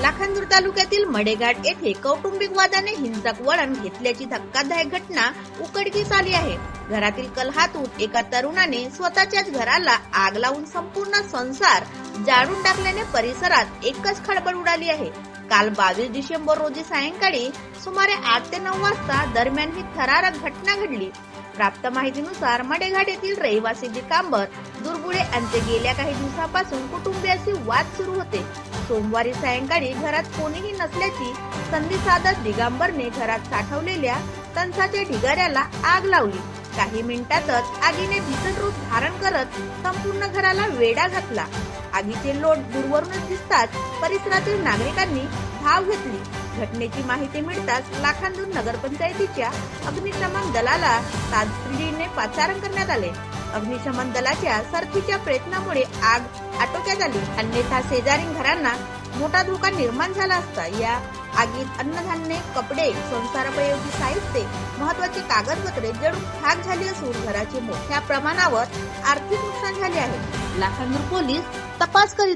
लाखांदूर तालुक्यातील मडेघाट येथे कौटुंबिक वादाने हिंसक वळण घेतल्याची धक्कादायक घटना उघडकीस आली आहे. घरातील कलहातून एका तरुणाने स्वतःच्याच घराला आग लावून संपूर्ण संसार जाळून टाकल्याने परिसरात एकच खळबळ उडाली आहे. काल 22 डिसेंबर रोजी सायंकाळी सुमारे 8 ते 9 वाजता दरम्यान ही थरारक घटना घडली. प्राप्त माहितीनुसार मडेघाट येथील रहिवासी दिकांबर दुर्गुळे यांचे गेल्या काही दिवसापासून कुटुंबियाशी वाद सुरू होते. सोमवारी सायंकाळी घरात कोणीही नसल्याची संधी साधत दिगंबरने घरात साठवलेल्या तणसाच्या ढिगाऱ्याला आग लावली. काही मिनिटातच आगीने भीषण रूप धारण करत संपूर्ण घराला वेढा घातला. आगीचे लोट दूरवरूनच दिसताच परिसरातील नागरिकांनी धाव घेतली. घटनेची माहिती मिळताच लाखांदूर नगरपंचायतीच्या अग्निशमन दलाला तातडीने पाचारण करण्यात आले. अग्निशमन दलाच्या सरतीच्या प्रयत्नामुळे आग आटोक्यात आली, अन्यथा शेजारील घरांना मोठा धोका निर्माण झाला असता. या आगीत अन्नधान्य, कपडे, संसारोपयोगी साहित्य, महत्वाची कागदपत्रे जळून खाक झाली असून घराचे मोठ्या प्रमाणावर आर्थिक नुकसान झाले आहे. लाखांदूर पोलीस तपास करीत